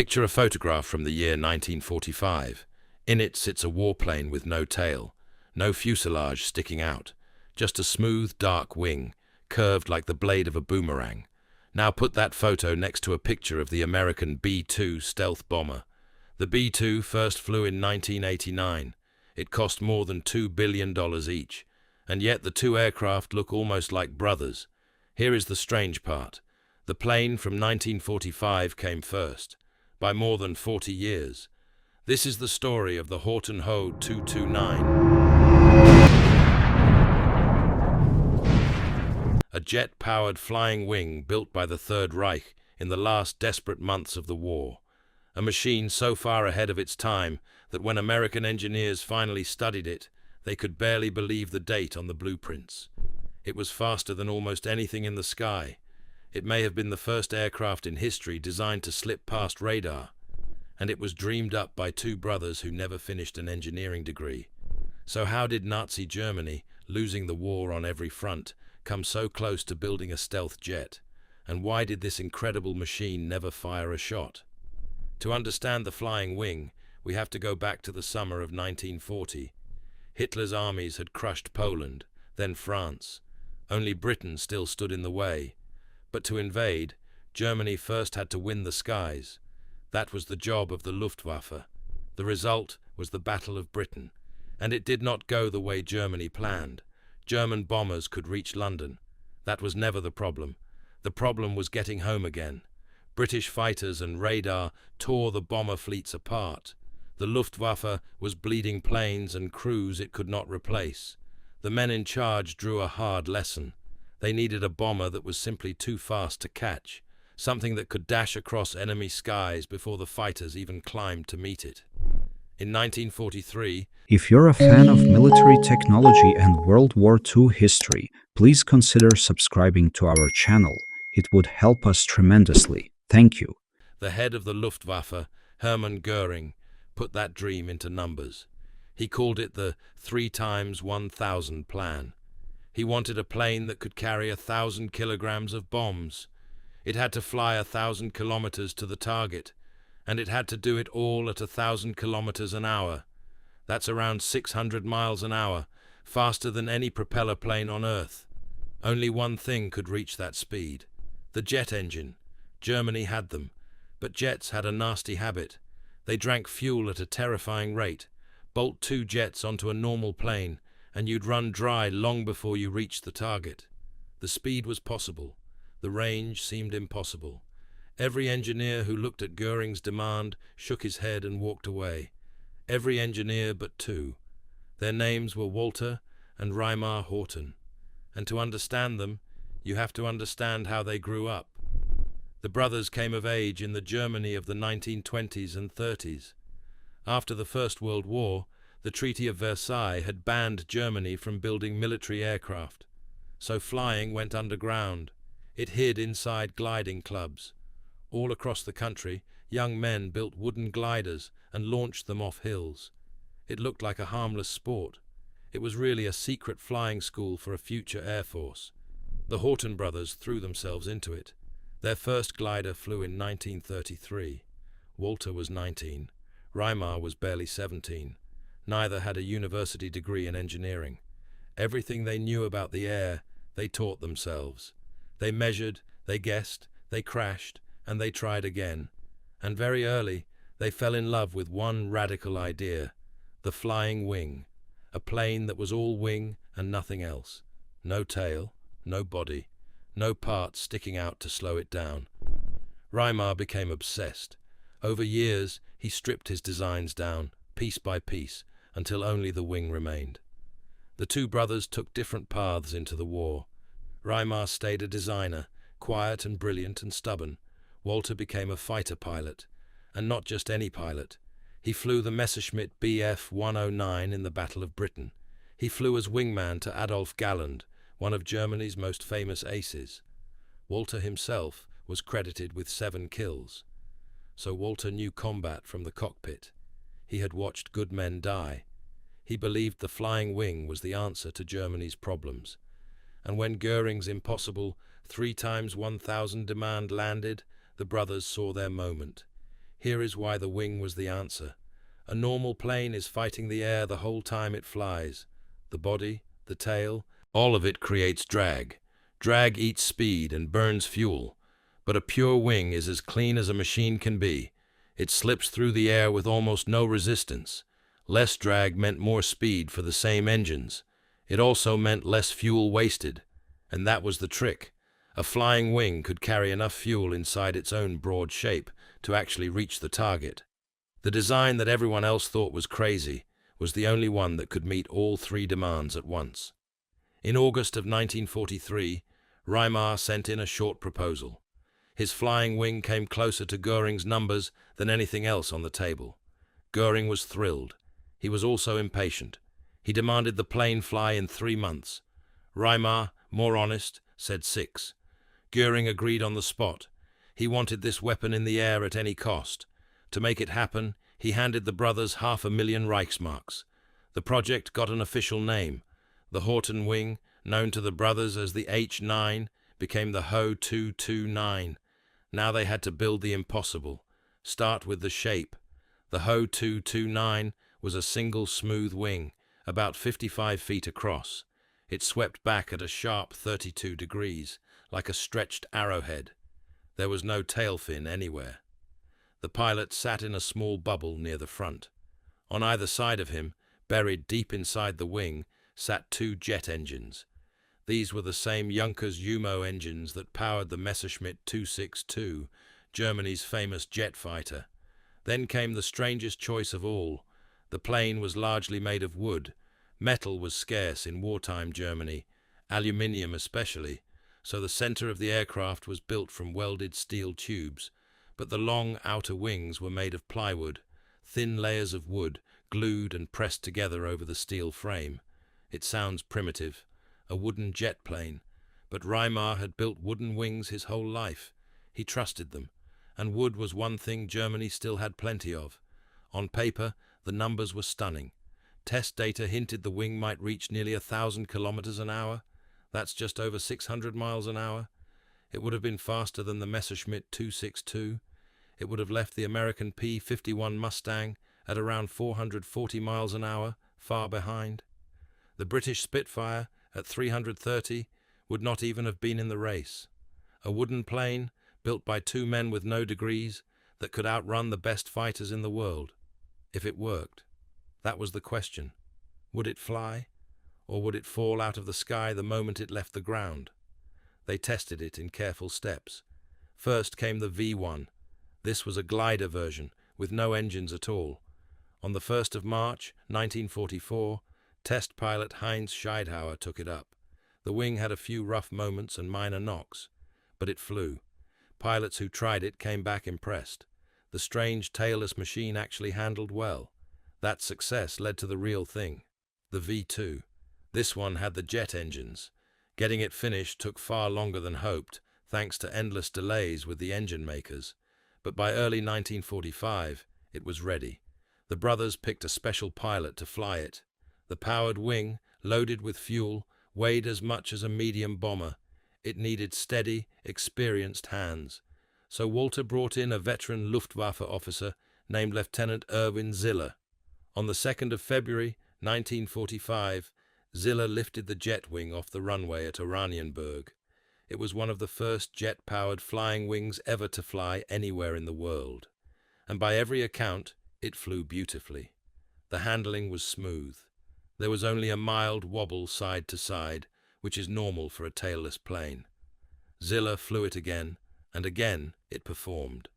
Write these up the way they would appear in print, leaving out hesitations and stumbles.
Picture a photograph from the year 1945. In it sits a warplane with no tail, no fuselage sticking out, just a smooth, dark wing, curved like the blade of a boomerang. Now put that photo next to a picture of the American B-2 stealth bomber. The B-2 first flew in 1989. It cost more than $2 billion each, and yet the two aircraft look almost like brothers. Here is the strange part. The plane from 1945 came first, by more than 40 years. This is the story of the Horten Ho 229. A jet-powered flying wing built by the Third Reich in the last desperate months of the war. A machine so far ahead of its time that when American engineers finally studied it, they could barely believe the date on the blueprints. It was faster than almost anything in the sky. It may have been the first aircraft in history designed to slip past radar, and it was dreamed up by two brothers who never finished an engineering degree. So how did Nazi Germany, losing the war on every front, come so close to building a stealth jet? And why did this incredible machine never fire a shot? To understand the flying wing, we have to go back to the summer of 1940. Hitler's armies had crushed Poland, then France. Only Britain still stood in the way. But to invade, Germany first had to win the skies. That was the job of the Luftwaffe. The result was the Battle of Britain, and it did not go the way Germany planned. German bombers could reach London. That was never the problem. The problem was getting home again. British fighters and radar tore the bomber fleets apart. The Luftwaffe was bleeding planes and crews it could not replace. The men in charge drew a hard lesson. They needed a bomber that was simply too fast to catch, something that could dash across enemy skies before the fighters even climbed to meet it. In 1943, if you're a fan of military technology and World War II history, please consider subscribing to our channel. It would help us tremendously. Thank you. The head of the Luftwaffe, Hermann Göring, put that dream into numbers. He called it the 3 × 1000 plan. He wanted a plane that could carry 1,000 kilograms of bombs. It had to fly 1,000 kilometers to the target, and it had to do it all at 1,000 kilometers an hour. That's around 600 miles an hour, faster than any propeller plane on Earth. Only one thing could reach that speed: the jet engine. Germany had them, but jets had a nasty habit. They drank fuel at a terrifying rate. Bolt 2 jets onto a normal plane, and you'd run dry long before you reached the target. The speed was possible. The range seemed impossible. Every engineer who looked at Göring's demand shook his head and walked away. Every engineer but two. Their names were Walter and Reimar Horten. And to understand them, you have to understand how they grew up. The brothers came of age in the Germany of the 1920s and 30s. After the First World War, the Treaty of Versailles had banned Germany from building military aircraft. So flying went underground. It hid inside gliding clubs. All across the country, young men built wooden gliders and launched them off hills. It looked like a harmless sport. It was really a secret flying school for a future air force. The Horten brothers threw themselves into it. Their first glider flew in 1933. Walter was 19. Reimar was barely 17. Neither had a university degree in engineering. Everything they knew about the air, they taught themselves. They measured, they guessed, they crashed, and they tried again. And very early, they fell in love with one radical idea: the flying wing. A plane that was all wing and nothing else. No tail, no body, no parts sticking out to slow it down. Reimar became obsessed. Over years, he stripped his designs down, piece by piece, until only the wing remained. The two brothers took different paths into the war. Reimar stayed a designer, quiet and brilliant and stubborn. Walter became a fighter pilot, and not just any pilot. He flew the Messerschmitt Bf 109 in the Battle of Britain. He flew as wingman to Adolf Galland, one of Germany's most famous aces. Walter himself was credited with 7 kills. So Walter knew combat from the cockpit. He had watched good men die. He believed the flying wing was the answer to Germany's problems. And when Göring's impossible 3 × 1000 demand landed, the brothers saw their moment. Here is why the wing was the answer. A normal plane is fighting the air the whole time it flies. The body, the tail, all of it creates drag. Drag eats speed and burns fuel. But a pure wing is as clean as a machine can be. It slips through the air with almost no resistance. Less drag meant more speed for the same engines. It also meant less fuel wasted. And that was the trick. A flying wing could carry enough fuel inside its own broad shape to actually reach the target. The design that everyone else thought was crazy was the only one that could meet all three demands at once. In August of 1943, Reimar sent in a short proposal. His flying wing came closer to Goering's numbers than anything else on the table. Goering was thrilled. He was also impatient. He demanded the plane fly in 3 months. Reimar, more honest, said 6. Goering agreed on the spot. He wanted this weapon in the air at any cost. To make it happen, he handed the brothers 500,000 Reichsmarks. The project got an official name. The Horten wing, known to the brothers as the H-9, became the Ho 229. Now they had to build the impossible. Start with the shape. The Ho 229 was a single smooth wing, about 55 feet across. It swept back at a sharp 32 degrees, like a stretched arrowhead. There was no tail fin anywhere. The pilot sat in a small bubble near the front. On either side of him, buried deep inside the wing, sat 2 jet engines. These were the same Junkers Umo engines that powered the Messerschmitt 262, Germany's famous jet fighter. Then came the strangest choice of all. The plane was largely made of wood. Metal was scarce in wartime Germany, aluminium especially, so the center of the aircraft was built from welded steel tubes, but the long outer wings were made of plywood, thin layers of wood glued and pressed together over the steel frame. It sounds primitive, a wooden jet plane, but Reimar had built wooden wings his whole life. He trusted them, and wood was one thing Germany still had plenty of. On paper, the numbers were stunning. Test data hinted the wing might reach nearly 1,000 kilometers an hour. That's just over 600 miles an hour. It would have been faster than the Messerschmitt 262. It would have left the American P-51 Mustang at around 440 miles an hour, far behind. The British Spitfire, at 330, would not even have been in the race. A wooden plane, built by 2 men with no degrees, that could outrun the best fighters in the world. If it worked. That was the question. Would it fly? Or would it fall out of the sky the moment it left the ground? They tested it in careful steps. First came the V1. This was a glider version, with no engines at all. On the 1st of March, 1944, test pilot Heinz Scheidhauer took it up. The wing had a few rough moments and minor knocks, but it flew. Pilots who tried it came back impressed. The strange tailless machine actually handled well. That success led to the real thing, the V2. This one had the jet engines. Getting it finished took far longer than hoped, thanks to endless delays with the engine makers. But by early 1945, it was ready. The brothers picked a special pilot to fly it. The powered wing, loaded with fuel, weighed as much as a medium bomber. It needed steady, experienced hands. So Walter brought in a veteran Luftwaffe officer named Lieutenant Erwin Ziller. On the 2nd of February, 1945, Ziller lifted the jet wing off the runway at Oranienburg. It was one of the first jet-powered flying wings ever to fly anywhere in the world. And by every account, it flew beautifully. The handling was smooth. There was only a mild wobble side to side, which is normal for a tailless plane. Ziller flew it again, and again it performed.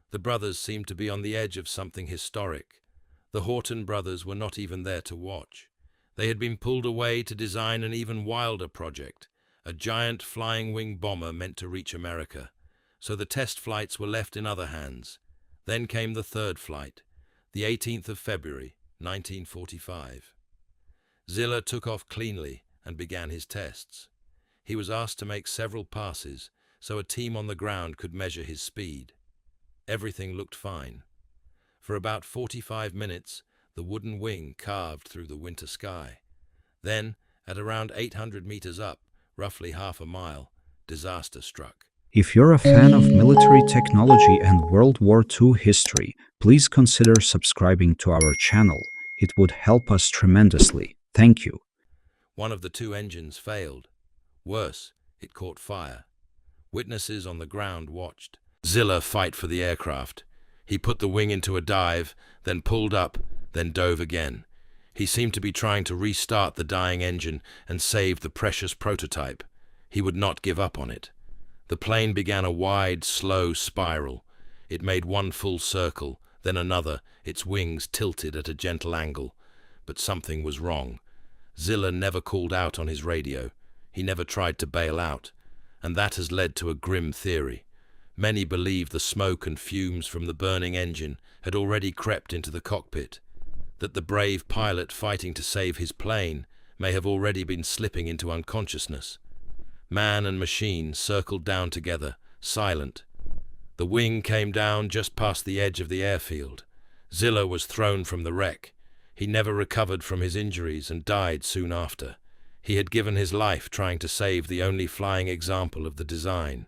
The brothers seemed to be on the edge of something historic. The Horten brothers were not even there to watch. They had been pulled away to design an even wilder project, a giant flying wing bomber meant to reach America. So the test flights were left in other hands. Then came the third flight, the 18th of February, 1945. Ziller took off cleanly and began his tests. He was asked to make several passes so a team on the ground could measure his speed. Everything looked fine. For about 45 minutes, the wooden wing carved through the winter sky. Then, at around 800 meters up, roughly half a mile, disaster struck. If you're a fan of military technology and World War II history, please consider subscribing to our channel. It would help us tremendously. Thank you. One of the two engines failed. Worse, it caught fire. Witnesses on the ground watched Ziller fight for the aircraft. He put the wing into a dive, then pulled up, then dove again. He seemed to be trying to restart the dying engine and save the precious prototype. He would not give up on it. The plane began a wide, slow spiral. It made one full circle, then another, its wings tilted at a gentle angle. But something was wrong. Ziller never called out on his radio. He never tried to bail out. And that has led to a grim theory. Many believe the smoke and fumes from the burning engine had already crept into the cockpit, that the brave pilot fighting to save his plane may have already been slipping into unconsciousness. Man and machine circled down together, silent. The wing came down just past the edge of the airfield. Ziller was thrown from the wreck. He never recovered from his injuries and died soon after. He had given his life trying to save the only flying example of the design.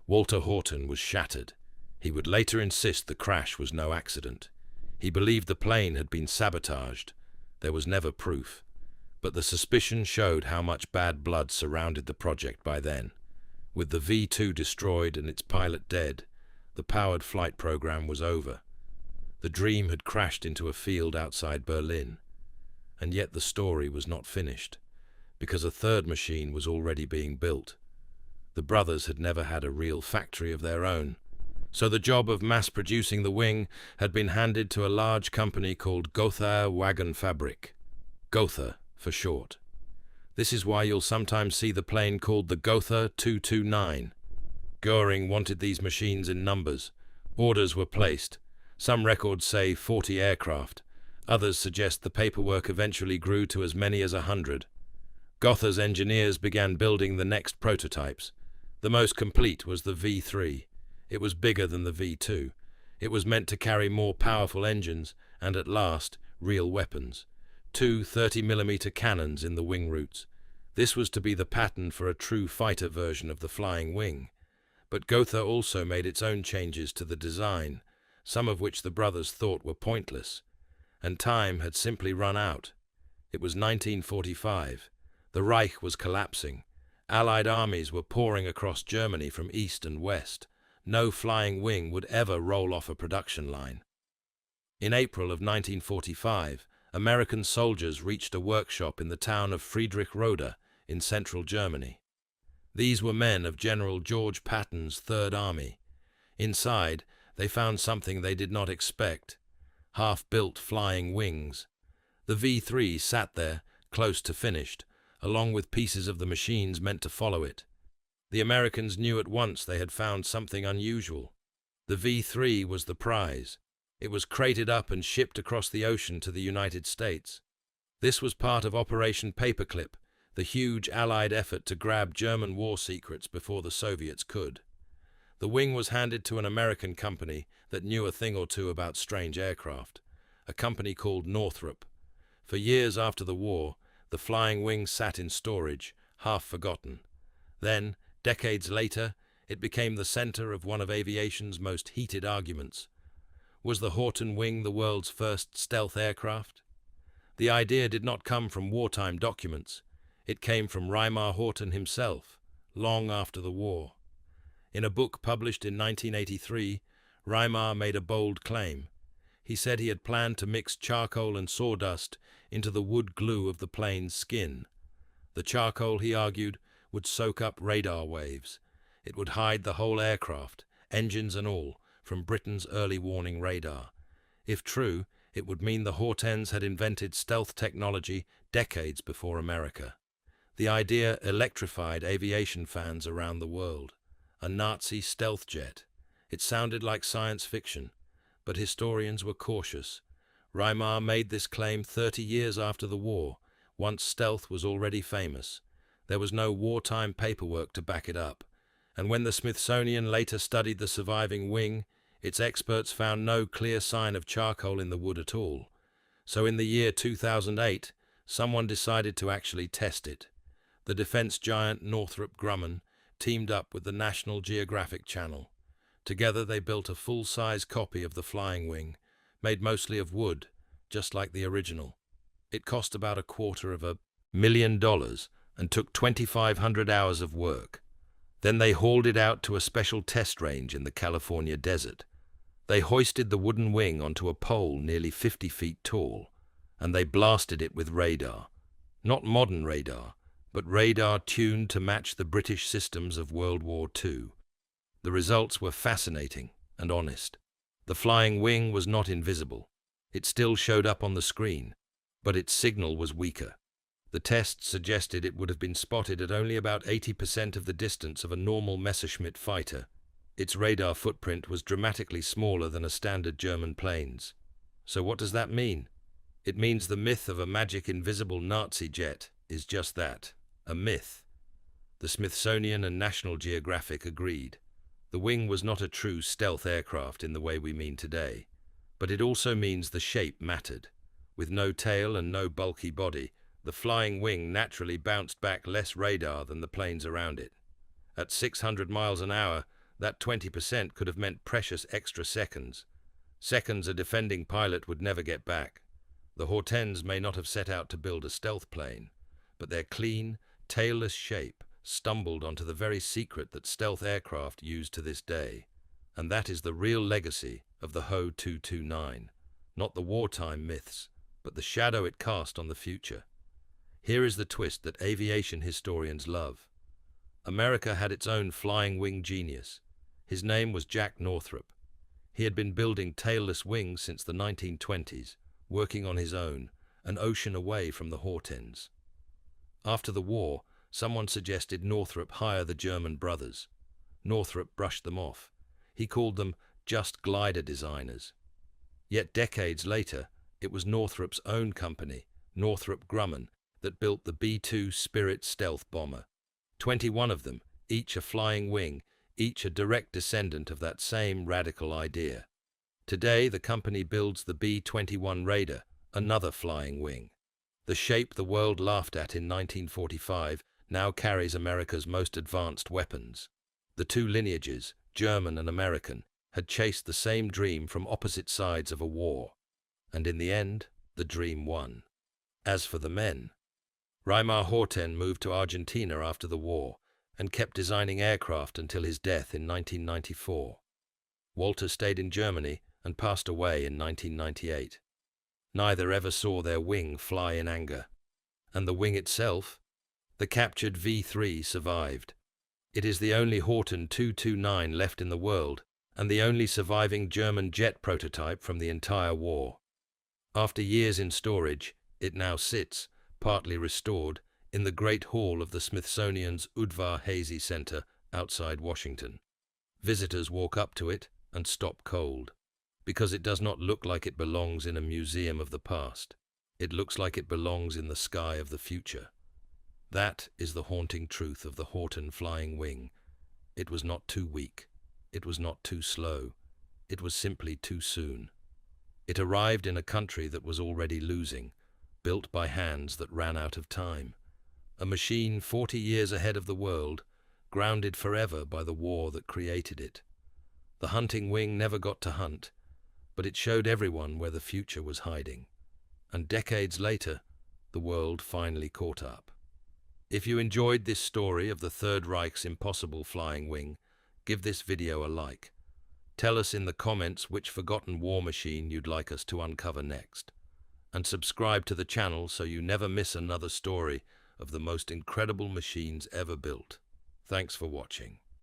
Walter Horten was shattered. He would later insist the crash was no accident. He believed the plane had been sabotaged. There was never proof. But the suspicion showed how much bad blood surrounded the project by then. With the V-2 destroyed and its pilot dead, the powered flight program was over. The dream had crashed into a field outside Berlin. And yet the story was not finished, because a third machine was already being built. The brothers had never had a real factory of their own, so the job of mass-producing the wing had been handed to a large company called Gotha Wagon Fabrik. Gotha, for short. This is why you'll sometimes see the plane called the Gotha 229. Göring wanted these machines in numbers. Orders were placed. Some records say 40 aircraft. Others suggest the paperwork eventually grew to as many as 100. Gotha's engineers began building the next prototypes. The most complete was the V3. It was bigger than the V2. It was meant to carry more powerful engines and, at last, real weapons. 2 30mm cannons in the wing roots. This was to be the pattern for a true fighter version of the flying wing. But Gotha also made its own changes to the design, some of which the brothers thought were pointless. And time had simply run out. It was 1945. The Reich was collapsing. Allied armies were pouring across Germany from east and west. No flying wing would ever roll off a production line. In April of 1945, American soldiers reached a workshop in the town of Friedrichroda in central Germany. These were men of General George Patton's Third Army. Inside, they found something they did not expect: half-built flying wings. The V3 sat there, close to finished, along with pieces of the machines meant to follow it. The Americans knew at once they had found something unusual. The V3 was the prize. It was crated up and shipped across the ocean to the United States. This was part of Operation Paperclip, the huge Allied effort to grab German war secrets before the Soviets could. The wing was handed to an American company that knew a thing or two about strange aircraft, a company called Northrop. For years after the war, the flying wing sat in storage, half forgotten. Then, decades later, it became the center of one of aviation's most heated arguments. Was the Horten wing the world's first stealth aircraft? The idea did not come from wartime documents. It came from Reimar Horten himself, long after the war. In a book published in 1983, Reimar made a bold claim. He said he had planned to mix charcoal and sawdust into the wood glue of the plane's skin. The charcoal, he argued, would soak up radar waves. It would hide the whole aircraft, engines and all, from Britain's early warning radar. If true, it would mean the Hortens had invented stealth technology decades before America. The idea electrified aviation fans around the world. A Nazi stealth jet. It sounded like science fiction, but historians were cautious. Reimar made this claim 30 years after the war, once stealth was already famous. There was no wartime paperwork to back it up, and when the Smithsonian later studied the surviving wing, its experts found no clear sign of charcoal in the wood at all. So in the year 2008, someone decided to actually test it. The defense giant Northrop Grumman teamed up with the National Geographic Channel. Together they built a full-size copy of the flying wing, made mostly of wood, just like the original. It cost about $250,000 and took 2,500 hours of work. Then they hauled it out to a special test range in the California desert. They hoisted the wooden wing onto a pole nearly 50 feet tall, and they blasted it with radar. Not modern radar, but radar tuned to match the British systems of World War II. The results were fascinating and honest. The flying wing was not invisible. It still showed up on the screen, but its signal was weaker. The tests suggested it would have been spotted at only about 80% of the distance of a normal Messerschmitt fighter. Its radar footprint was dramatically smaller than a standard German plane's. So what does that mean? It means the myth of a magic invisible Nazi jet is just that, a myth. The Smithsonian and National Geographic agreed. The wing was not a true stealth aircraft in the way we mean today, but it also means the shape mattered. With no tail and no bulky body, the flying wing naturally bounced back less radar than the planes around it. At 600 miles an hour, that 20% could have meant precious extra seconds. Seconds a defending pilot would never get back. The Hortens may not have set out to build a stealth plane, but their clean, tailless shape stumbled onto the very secret that stealth aircraft use to this day. And that is the real legacy of the Ho 229, not the wartime myths, but the shadow it cast on the future. Here is the twist that aviation historians love. America had its own flying wing genius. His name was Jack Northrop. He had been building tailless wings since the 1920s, working on his own, an ocean away from the Hortens. After the war, someone suggested Northrop hire the German brothers. Northrop brushed them off. He called them just glider designers. Yet decades later, it was Northrop's own company, Northrop Grumman, that built the B-2 Spirit stealth bomber. 21 of them, each a flying wing, each a direct descendant of that same radical idea. Today, the company builds the B-21 Raider, another flying wing. The shape the world laughed at in 1945 now carries America's most advanced weapons. The two lineages, German and American, had chased the same dream from opposite sides of a war. And in the end, the dream won. As for the men, Reimar Horten moved to Argentina after the war and kept designing aircraft until his death in 1994. Walter stayed in Germany and passed away in 1998. Neither ever saw their wing fly in anger. And the wing itself? The captured V-3 survived. It is the only Horten 229 left in the world and the only surviving German jet prototype from the entire war. After years in storage, it now sits, partly restored, in the Great Hall of the Smithsonian's Udvar-Hazy Center outside Washington. Visitors walk up to it and stop cold, because it does not look like it belongs in a museum of the past. It looks like it belongs in the sky of the future. That is the haunting truth of the Horten flying wing. It was not too weak. It was not too slow. It was simply too soon. It arrived in a country that was already losing, built by hands that ran out of time. A machine 40 years ahead of the world, grounded forever by the war that created it. The hunting wing never got to hunt, but it showed everyone where the future was hiding. And decades later, the world finally caught up. If you enjoyed this story of the Third Reich's impossible flying wing, give this video a like. Tell us in the comments which forgotten war machine you'd like us to uncover next. And subscribe to the channel so you never miss another story of the most incredible machines ever built. Thanks for watching.